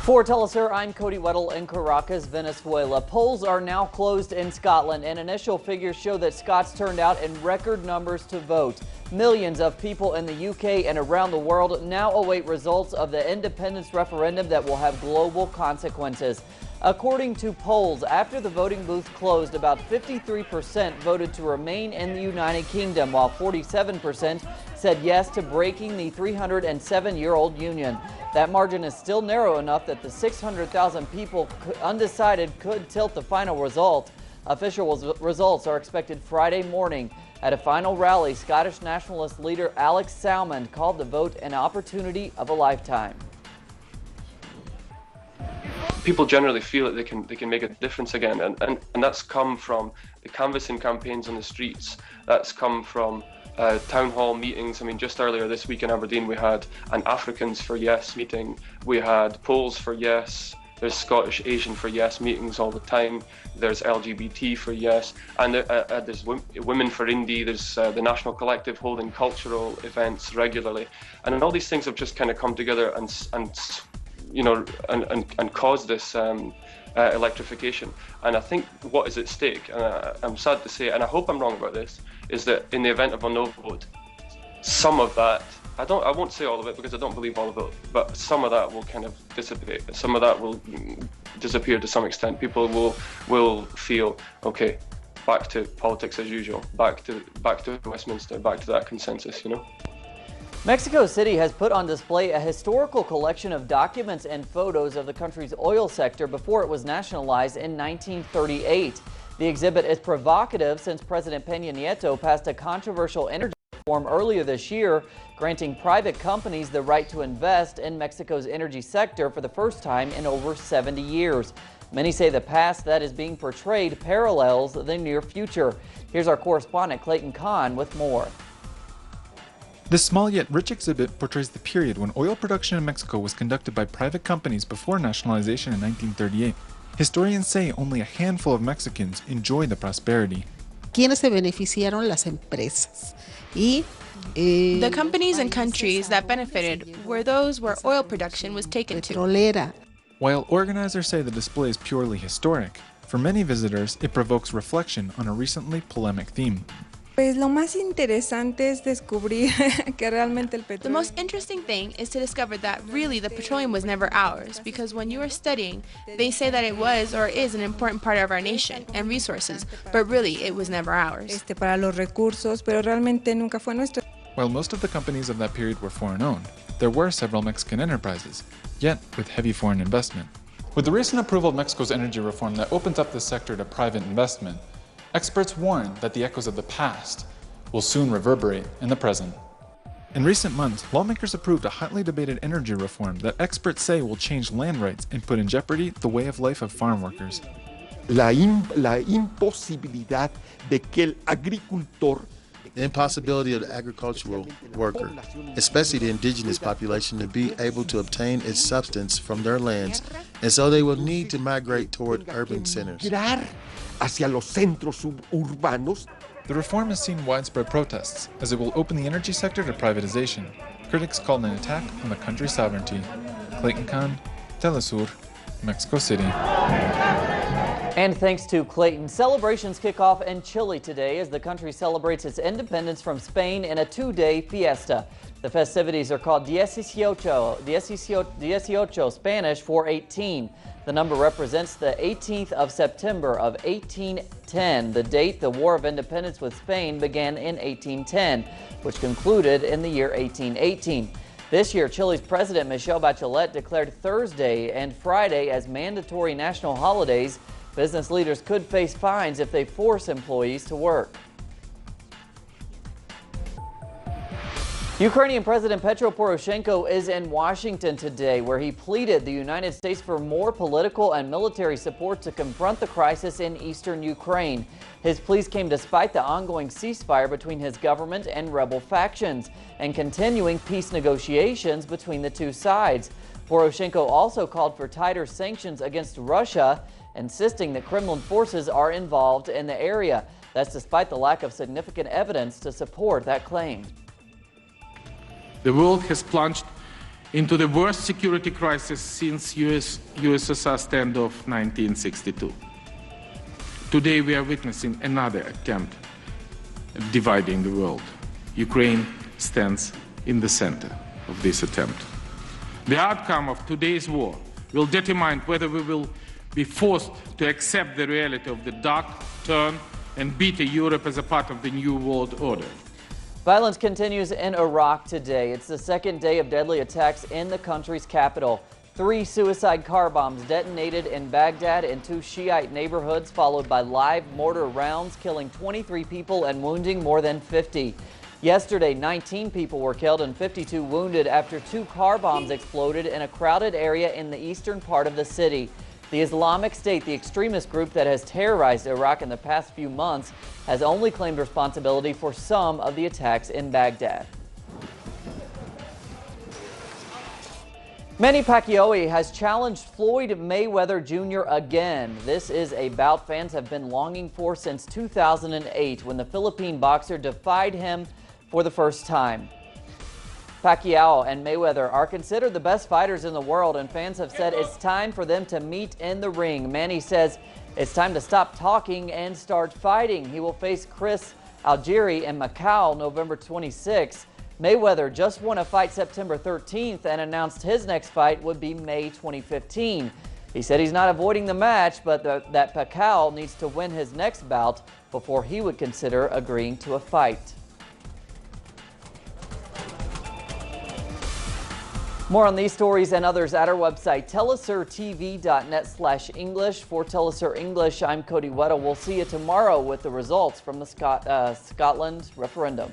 For Telesur, I'm Cody Weddle in Caracas, Venezuela. Polls are now closed in Scotland, and initial figures show that Scots turned out in record numbers to vote. Millions of people in the UK and around the world now await results of the independence referendum that will have global consequences. According to polls, after the voting booth closed, about 53% voted to remain in the United Kingdom, while 47% said yes to breaking the 307-year-old union. That margin is still narrow enough that the 600,000 people undecided could tilt the final result. Official results are expected Friday morning. At a final rally, Scottish nationalist leader Alex Salmond called the vote an opportunity of a lifetime. People generally feel that they can make a difference again, and that's come from the canvassing campaigns on the streets. That's come from town hall meetings. I mean, just earlier this week in Aberdeen, we had an Africans for Yes meeting. We had Poles for Yes. There's Scottish Asian for Yes meetings all the time. There's LGBT for Yes, and there's Women for Indie. There's the National Collective holding cultural events regularly, and all these things have just kind of come together and cause this electrification. And I think what is at stake, and I'm sad to say, and I hope I'm wrong about this, is that in the event of a no vote, some of that, I won't say all of it because I don't believe all of it, but some of that will kind of dissipate. Some of that will disappear to some extent. People will feel, okay, back to politics as usual, back to Westminster, back to that consensus, you know. Mexico City has put on display a historical collection of documents and photos of the country's oil sector before it was nationalized in 1938. The exhibit is provocative since President Peña Nieto passed a controversial energy reform earlier this year, granting private companies the right to invest in Mexico's energy sector for the first time in over 70 years. Many say the past that is being portrayed parallels the near future. Here's our correspondent Clayton Kahn with more. This small yet rich exhibit portrays the period when oil production in Mexico was conducted by private companies before nationalization in 1938. Historians say only a handful of Mexicans enjoy the prosperity. ¿Quiénes se beneficiaron? Las empresas. The companies and countries that benefited were those where oil production was taken to. While organizers say the display is purely historic, for many visitors it provokes reflection on a recently polemic theme. The most interesting thing is to discover that really the petroleum was never ours, because when you are studying, they say that it was or is an important part of our nation and resources, but really it was never ours. While most of the companies of that period were foreign-owned, there were several Mexican enterprises, yet with heavy foreign investment. With the recent approval of Mexico's energy reform that opens up the sector to private investment, experts warn that the echoes of the past will soon reverberate in the present. In recent months, lawmakers approved a hotly debated energy reform that experts say will change land rights and put in jeopardy the way of life of farm workers. La imposibilidad de que el agricultor, the impossibility of the agricultural worker, especially the indigenous population, to be able to obtain its substance from their lands, and so they will need to migrate toward urban centers. Hacia los centros suburbanos. The reform has seen widespread protests, as it will open the energy sector to privatization. Critics call it an attack on the country's sovereignty. Clayton Kahn, Telesur, Mexico City. And thanks to Clayton, celebrations kick off in Chile today as the country celebrates its independence from Spain in a two-day fiesta. The festivities are called Dieciocho, Spanish for 18. The number represents the 18th of September of 1810, the date the War of Independence with Spain began in 1810, which concluded in the year 1818. This year, Chile's President Michelle Bachelet declared Thursday and Friday as mandatory national holidays. Business leaders could face fines if they force employees to work. Ukrainian President Petro Poroshenko is in Washington today, where he pleaded the United States for more political and military support to confront the crisis in eastern Ukraine. His pleas came despite the ongoing ceasefire between his government and rebel factions and continuing peace negotiations between the two sides. Poroshenko also called for tighter sanctions against Russia, insisting that Kremlin forces are involved in the area. That's despite the lack of significant evidence to support that claim. The world has plunged into the worst security crisis since USSR standoff 1962. Today we are witnessing another attempt at dividing the world. Ukraine stands in the center of this attempt. The outcome of today's war will determine whether we will be forced to accept the reality of the dark turn and beat Europe as a part of the new world order. Violence continues in Iraq today. It's the second day of deadly attacks in the country's capital. 3 suicide car bombs detonated in Baghdad in 2 Shiite neighborhoods, followed by live mortar rounds, killing 23 people and wounding more than 50. Yesterday, 19 people were killed and 52 wounded after 2 car bombs exploded in a crowded area in the eastern part of the city. The Islamic State, the extremist group that has terrorized Iraq in the past few months, has only claimed responsibility for some of the attacks in Baghdad. Manny Pacquiao has challenged Floyd Mayweather Jr. again. This is a bout fans have been longing for since 2008, when the Philippine boxer defied him for the first time. Pacquiao and Mayweather are considered the best fighters in the world, and fans have said it's time for them to meet in the ring. Manny says it's time to stop talking and start fighting. He will face Chris Algieri in Macau November 26. Mayweather just won a fight September 13th and announced his next fight would be May 2015. He said he's not avoiding the match, but that Pacquiao needs to win his next bout before he would consider agreeing to a fight. More on these stories and others at our website, telesurtv.net/English. For Telesur English, I'm Cody Weddle. We'll see you tomorrow with the results from the Scotland referendum.